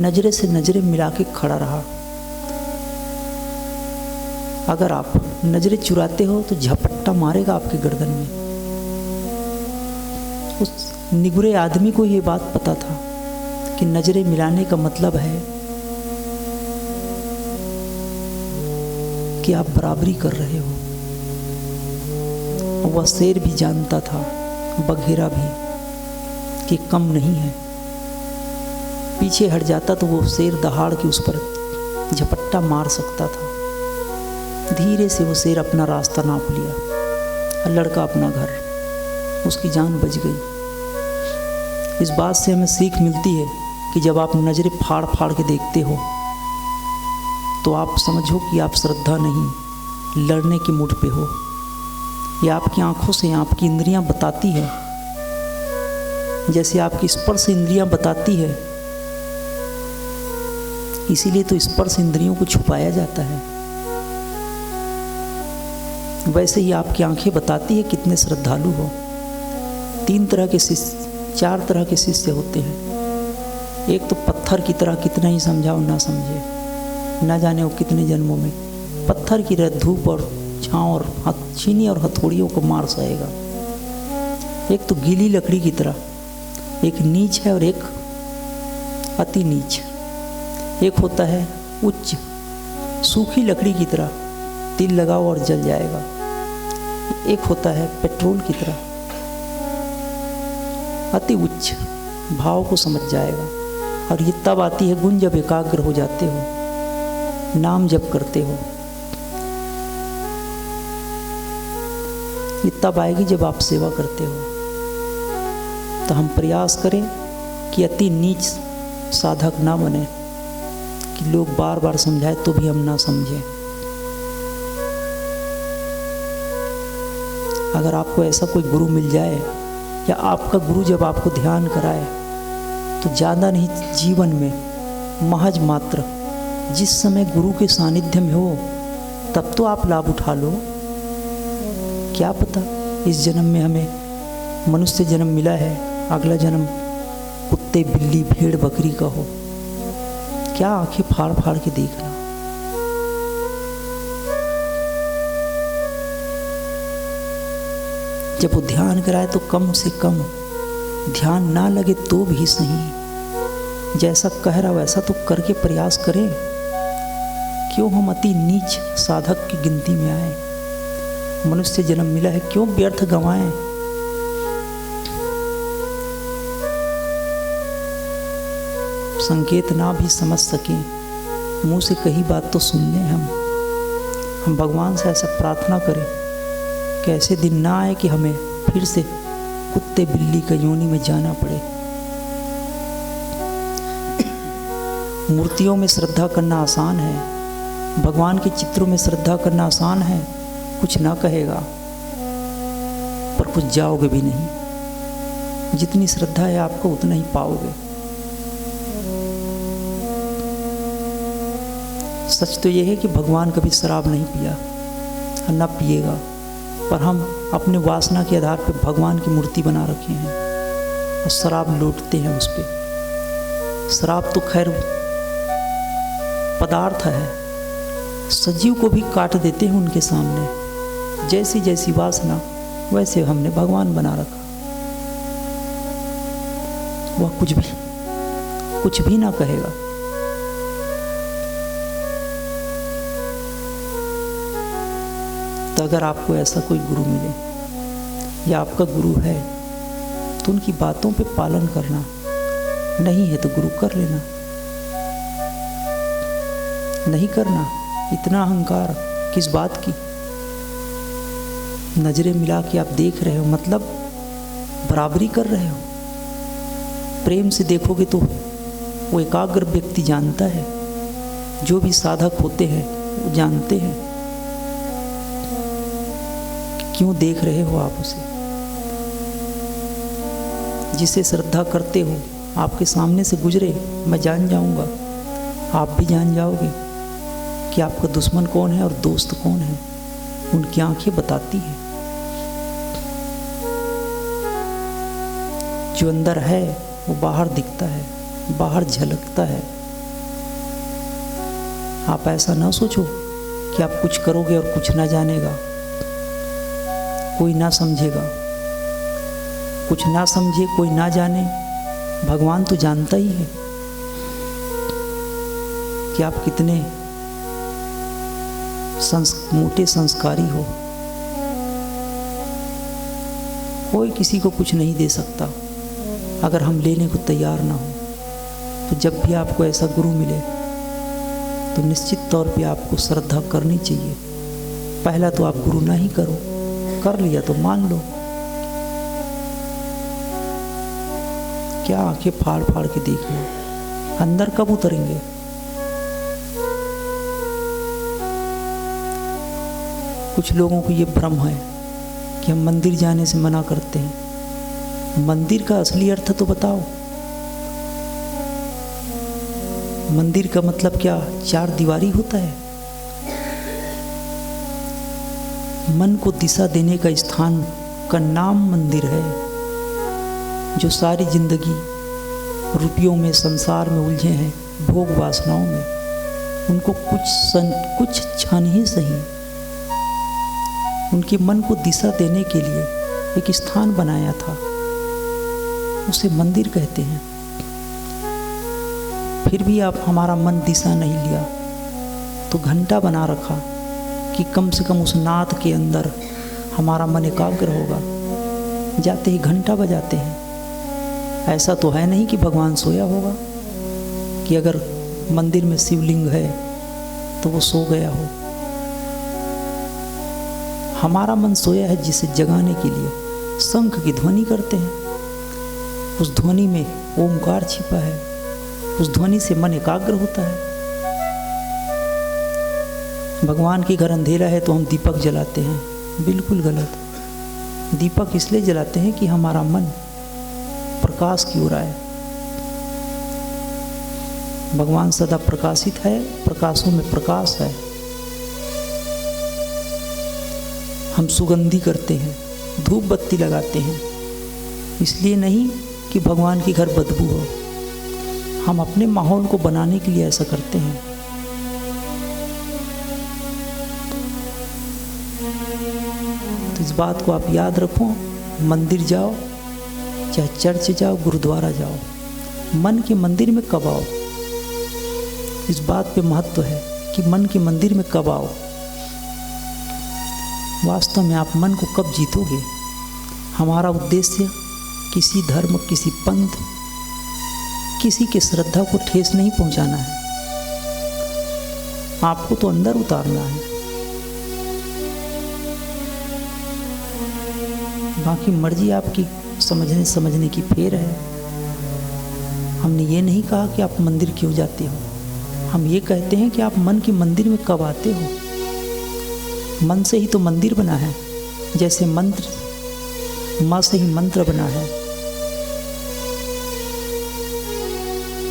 नजरे से नजरें मिला के खड़ा रहा। अगर आप नजरें चुराते हो तो झपट्टा मारेगा आपकी गर्दन में। उस निगुरे आदमी को ये बात पता था कि नजरें मिलाने का मतलब है कि आप बराबरी कर रहे हो। वह शेर भी जानता था, बघेरा भी, कि कम नहीं है। पीछे हट जाता तो वो शेर दहाड़ के उस पर झपट्टा मार सकता था। धीरे से वो शेर अपना रास्ता नाप लिया, लड़का अपना घर, उसकी जान बच गई। इस बात से हमें सीख मिलती है कि जब आप नज़रें फाड़ फाड़ के देखते हो तो आप समझो कि आप श्रद्धा नहीं, लड़ने की मुठ पे हो। यह आपकी आंखों से आपकी इंद्रियां बताती है, जैसे आपकी स्पर्श इंद्रियां बताती है। इसीलिए तो स्पर्श इंद्रियों को छुपाया जाता है। वैसे ही आपकी आंखें बताती है कितने श्रद्धालु हो। 3 तरह के शिष्य, 4 तरह के शिष्य होते हैं। एक तो पत्थर की तरह, कितना ही समझाओ ना समझे, ना जाने वो कितने जन्मों में पत्थर की तरह धूप और छाँव और छीनी और हथौड़ियों को मार सहेगा। एक तो गीली लकड़ी की तरह, एक नीच है और एक अति नीच। एक होता है उच्च, सूखी लकड़ी की तरह, तिल लगाओ और जल जाएगा। एक होता है पेट्रोल की तरह, अति उच्च, भाव को समझ जाएगा। और ये तब आती है गुण जब एकाग्र हो जाते हो, नाम जप करते हो। ये तब आएगी जब आप सेवा करते हो। तो हम प्रयास करें कि अति नीच साधक ना बने, कि लोग बार बार समझाए तो भी हम ना समझें। अगर आपको ऐसा कोई गुरु मिल जाए, या आपका गुरु जब आपको ध्यान कराए, तो ज़्यादा नहीं, जीवन में महज मात्र जिस समय गुरु के सानिध्य में हो तब तो आप लाभ उठा लो। क्या पता इस जन्म में हमें मनुष्य जन्म मिला है, अगला जन्म कुत्ते बिल्ली भेड़ बकरी का हो। क्या आंखें फाड़ फाड़ के देखना। जब वो ध्यान कराए तो कम से कम ध्यान ना लगे तो भी सही, जैसा कह रहा वैसा तो करके प्रयास करें। क्यों हम अति नीच साधक की गिनती में आए? मनुष्य जन्म मिला है, क्यों व्यर्थ गंवाएं? संकेत ना भी समझ सकें, मुंह से कही बात तो सुन लें। हम भगवान से ऐसा प्रार्थना करें कि ऐसे दिन ना आए कि हमें फिर से कुत्ते बिल्ली का योनि में जाना पड़े। मूर्तियों में श्रद्धा करना आसान है, भगवान के चित्रों में श्रद्धा करना आसान है। कुछ ना कहेगा पर कुछ जाओगे भी नहीं। जितनी श्रद्धा है आपको उतना ही पाओगे। सच तो यह है कि भगवान कभी शराब नहीं पिया और न पिएगा, पर हम अपने वासना के आधार पर भगवान की मूर्ति बना रखे हैं और शराब लूटते हैं उस पर। शराब तो खैर पदार्थ है, सजीव को भी काट देते हैं उनके सामने। जैसी जैसी वासना वैसे हमने भगवान बना रखा। वह कुछ भी ना कहेगा। तो अगर आपको ऐसा कोई गुरु मिले या आपका गुरु है तो उनकी बातों पे पालन करना, नहीं है तो गुरु कर लेना। नहीं करना, इतना अहंकार किस बात की? नजरें मिला के आप देख रहे हो, मतलब बराबरी कर रहे हो। प्रेम से देखोगे तो वो एकाग्र व्यक्ति जानता है, जो भी साधक होते हैं वो जानते हैं कि क्यों देख रहे हो आप उसे। जिसे श्रद्धा करते हो आपके सामने से गुजरे, मैं जान जाऊंगा, आप भी जान जाओगे कि आपका दुश्मन कौन है और दोस्त कौन है। उनकी आंखें बताती है। जो अंदर है वो बाहर दिखता है, बाहर झलकता है। आप ऐसा ना सोचो कि आप कुछ करोगे और कुछ ना जानेगा, कोई ना समझेगा। कुछ ना समझे, कोई ना जाने, भगवान तो जानता ही है कि आप कितने मोटे संस्कारी हो। कोई किसी को कुछ नहीं दे सकता अगर हम लेने को तैयार ना हो। तो जब भी आपको ऐसा गुरु मिले तो निश्चित तौर पे आपको श्रद्धा करनी चाहिए। पहला तो आप गुरु ना ही करो, कर लिया तो मान लो। क्या आंखें फाड़ फाड़ के देखना, अंदर कब उतरेंगे? कुछ लोगों को ये भ्रम है कि हम मंदिर जाने से मना करते हैं। मंदिर का असली अर्थ तो बताओ। मंदिर का मतलब क्या चार दीवारी होता है? मन को दिशा देने का स्थान का नाम मंदिर है। जो सारी जिंदगी रुपयों में, संसार में उलझे हैं, भोग वासनाओं में, उनको कुछ क्षण ही सही उनके मन को दिशा देने के लिए एक स्थान बनाया था, उसे मंदिर कहते हैं। फिर भी आप हमारा मन दिशा नहीं लिया तो घंटा बना रखा कि कम से कम उस नाद के अंदर हमारा मन एकाग्र होगा। जाते ही घंटा बजाते हैं। ऐसा तो है नहीं कि भगवान सोया होगा, कि अगर मंदिर में शिवलिंग है तो वो सो गया हो। हमारा मन सोया है जिसे जगाने के लिए शंख की ध्वनि करते हैं। उस ध्वनि में ओमकार छिपा है, उस ध्वनि से मन एकाग्र होता है। भगवान के घर अंधेरा है तो हम दीपक जलाते हैं, बिल्कुल गलत। दीपक इसलिए जलाते हैं कि हमारा मन प्रकाश की ओर आए। भगवान सदा प्रकाशित है, प्रकाशों में प्रकाश है। हम सुगंधी करते हैं, धूप बत्ती लगाते हैं, इसलिए नहीं कि भगवान के घर बदबू हो। हम अपने माहौल को बनाने के लिए ऐसा करते हैं। तो इस बात को आप याद रखो। मंदिर जाओ, चाहे चर्च जाओ, गुरुद्वारा जाओ, मन के मंदिर में कब आओ। इस बात पे महत्व है कि मन के मंदिर में कब आओ। वास्तव में आप मन को कब जीतोगे? हमारा उद्देश्य किसी धर्म, किसी पंथ, किसी की श्रद्धा को ठेस नहीं पहुंचाना है। आपको तो अंदर उतारना है। बाकी मर्जी आपकी समझने की फेर है। हमने ये नहीं कहा कि आप मंदिर क्यों जाते हो। हम ये कहते हैं कि आप मन के मंदिर में कब आते हो। मन से ही तो मंदिर बना है, जैसे मंत्र माँ से ही मंत्र बना है।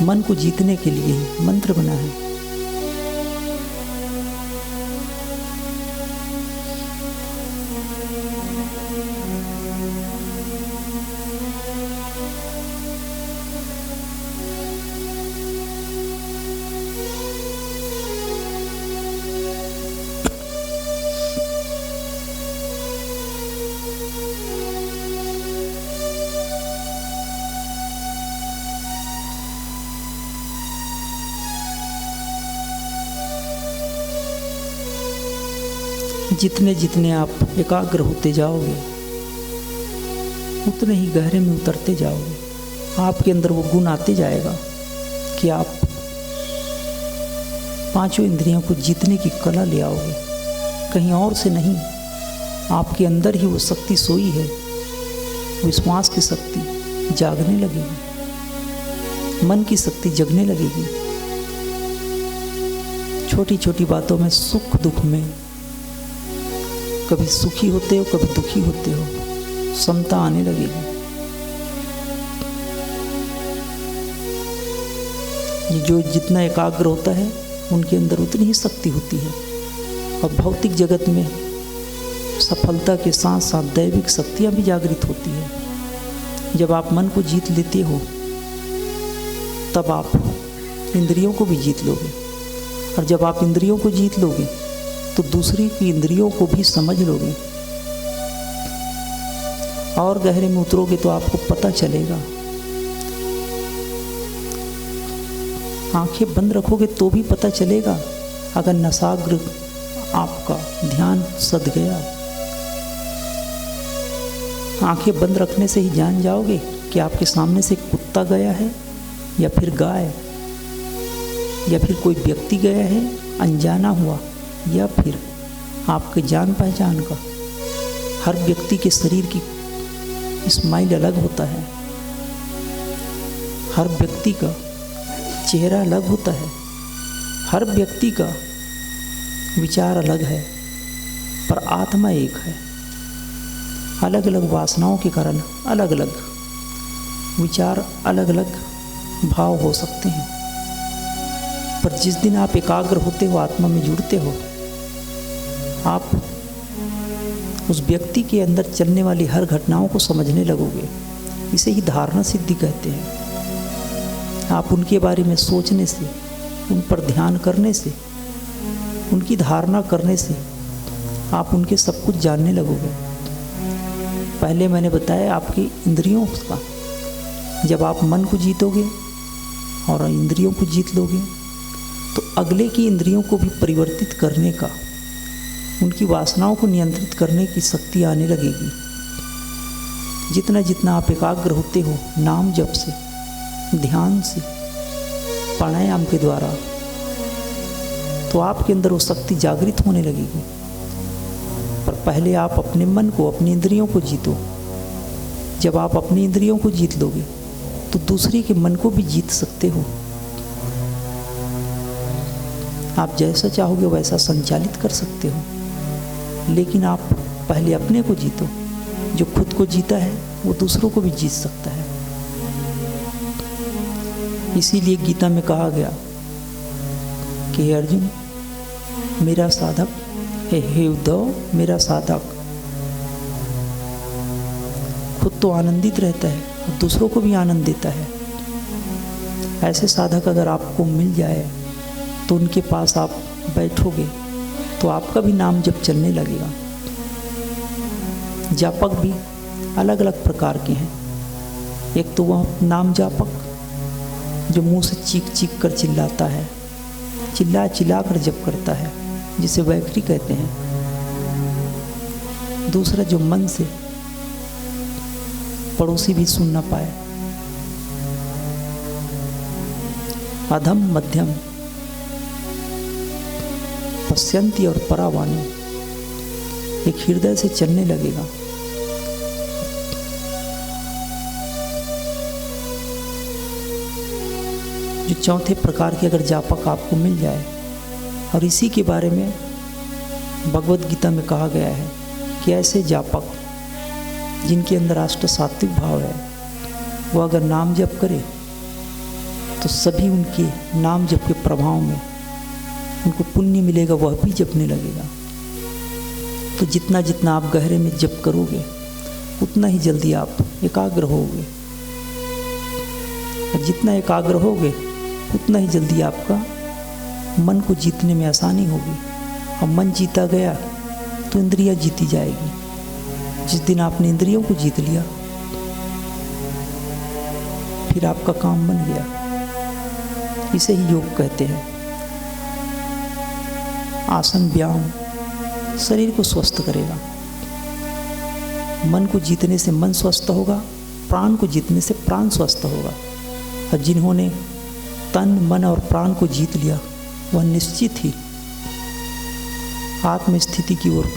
मन को जीतने के लिए ही मंत्र बना है। जितने जितने आप एकाग्र होते जाओगे उतने ही गहरे में उतरते जाओगे। आपके अंदर वो गुण आते जाएगा कि आप पांचों इंद्रियों को जीतने की कला ले आओगे, कहीं और से नहीं। आपके अंदर ही वो शक्ति सोई है। विश्वास की शक्ति जागने लगेगी, मन की शक्ति जगने लगेगी। छोटी छोटी बातों में, सुख दुख में, कभी सुखी होते हो, कभी दुखी होते हो, समता आने लगेगी। ये जो जितना एकाग्र होता है उनके अंदर उतनी ही शक्ति होती है। और भौतिक जगत में सफलता के साथ साथ दैविक शक्तियाँ भी जागृत होती है। जब आप मन को जीत लेते हो तब आप इंद्रियों को भी जीत लोगे। और जब आप इंद्रियों को जीत लोगे तो दूसरी की इंद्रियों को भी समझ लोगे। और गहरे में उतरोगे तो आपको पता चलेगा। आंखें बंद रखोगे तो भी पता चलेगा। अगर नसाग्र आपका ध्यान सद गया, आंखें बंद रखने से ही जान जाओगे कि आपके सामने से कुत्ता गया है या फिर गाय, या फिर कोई व्यक्ति गया है अनजाना हुआ, या फिर आपके जान पहचान का। हर व्यक्ति के शरीर की स्माइल अलग होता है, हर व्यक्ति का चेहरा अलग होता है, हर व्यक्ति का विचार अलग है, पर आत्मा एक है। अलग अलग वासनाओं के कारण अलग अलग विचार, अलग अलग भाव हो सकते हैं, पर जिस दिन आप एकाग्र होते हो, आत्मा में जुड़ते हो, आप उस व्यक्ति के अंदर चलने वाली हर घटनाओं को समझने लगोगे। इसे ही धारणा सिद्धि कहते हैं। आप उनके बारे में सोचने से, उन पर ध्यान करने से, उनकी धारणा करने से आप उनके सब कुछ जानने लगोगे। पहले मैंने बताया आपकी इंद्रियों का, जब आप मन को जीतोगे और इंद्रियों को जीत लोगे तो अगले की इंद्रियों को भी परिवर्तित करने का, उनकी वासनाओं को नियंत्रित करने की शक्ति आने लगेगी। जितना जितना आप एकाग्र होते हो नाम जप से, ध्यान से, प्राणायाम के द्वारा, तो आपके अंदर वो शक्ति जागृत होने लगेगी। पर पहले आप अपने मन को, अपनी इंद्रियों को जीतो। जब आप अपनी इंद्रियों को जीत लोगे तो दूसरे के मन को भी जीत सकते हो। आप जैसा चाहोगे वैसा संचालित कर सकते हो, लेकिन आप पहले अपने को जीतो। जो खुद को जीता है वो दूसरों को भी जीत सकता है। इसीलिए गीता में कहा गया कि हे अर्जुन मेरा साधक, हे उद्धव मेरा साधक, खुद तो आनंदित रहता है और दूसरों को भी आनंद देता है। ऐसे साधक अगर आपको मिल जाए तो उनके पास आप बैठोगे तो आपका भी नाम जब चलने लगेगा। जापक भी अलग अलग प्रकार के हैं। एक तो वह नाम जापक जो मुंह से चीख चीख कर चिल्लाता है, चिल्ला चिल्ला कर जप करता है, जिसे वैखरी कहते हैं। दूसरा जो मन से पड़ोसी भी सुन ना पाए। अधम मध्यम पश्यंती और परावाणी एक हृदय से चलने लगेगा। जो चौथे प्रकार के अगर जापक आपको मिल जाए, और इसी के बारे में भगवत गीता में कहा गया है कि ऐसे जापक जिनके अंदर अष्ट सात्विक भाव है, वो अगर नाम जप करे तो सभी उनके नाम जप के प्रभाव में उनको पुण्य मिलेगा, वह भी जपने लगेगा। तो जितना जितना आप गहरे में जप करोगे उतना ही जल्दी आप एकाग्र होगे, और जितना एकाग्र होगे उतना ही जल्दी आपका मन को जीतने में आसानी होगी। और मन जीता गया तो इंद्रियां जीती जाएगी। जिस दिन आपने इंद्रियों को जीत लिया फिर आपका काम बन गया। इसे ही योग कहते हैं। आसन व्यायाम शरीर को स्वस्थ करेगा। मन को जीतने से मन स्वस्थ होगा, प्राण को जीतने से प्राण स्वस्थ होगा। और जिन्होंने तन मन और प्राण को जीत लिया वह निश्चित ही आत्म स्थिति की ओर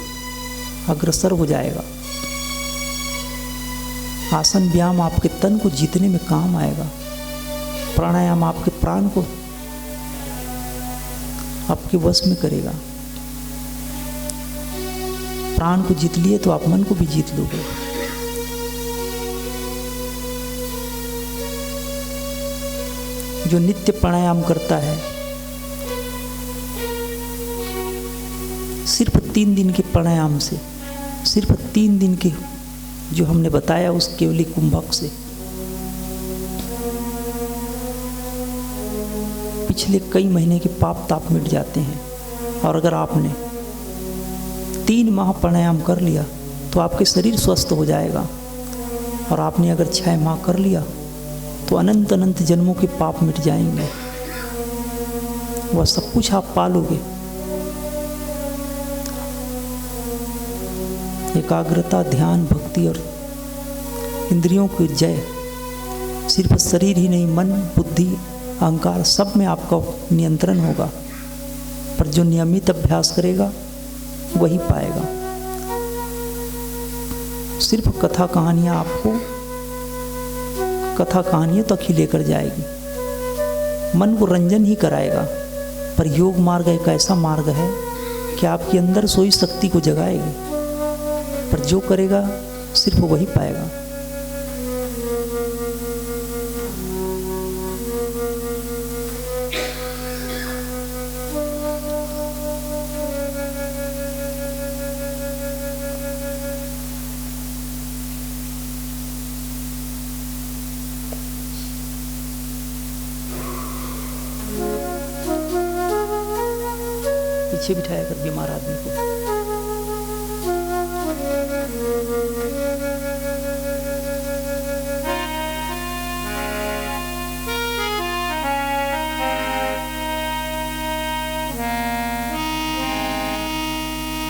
अग्रसर हो जाएगा। आसन व्यायाम आपके तन को जीतने में काम आएगा। प्राणायाम आपके प्राण को आपके वश में करेगा। प्राण को जीत लिए तो आप मन को भी जीत लोगे। जो नित्य प्राणायाम करता है, सिर्फ 3 दिन के प्राणायाम से, सिर्फ 3 दिन के जो हमने बताया उस केवली कुंभक से पिछले कई महीने के पाप ताप मिट जाते हैं। और अगर आपने 3 माह प्राणायाम कर लिया तो आपके शरीर स्वस्थ हो जाएगा। और आपने अगर 6 माह कर लिया तो अनंत अनंत जन्मों के पाप मिट जाएंगे। वह सब कुछ आप पालोगे। एकाग्रता, ध्यान, भक्ति और इंद्रियों की जय सिर्फ शरीर ही नहीं, मन, बुद्धि, अहंकार सब में आपका नियंत्रण होगा। पर जो नियमित अभ्यास करेगा वही पाएगा। सिर्फ कथा कहानियां आपको कथा कहानियां तक ही लेकर जाएगी, मन को रंजन ही कराएगा। पर योग मार्ग एक ऐसा मार्ग है कि आपके अंदर सोई शक्ति को जगाएगी। पर जो करेगा सिर्फ वही पाएगा। पीछे बिठाया कर बीमार आदमी को।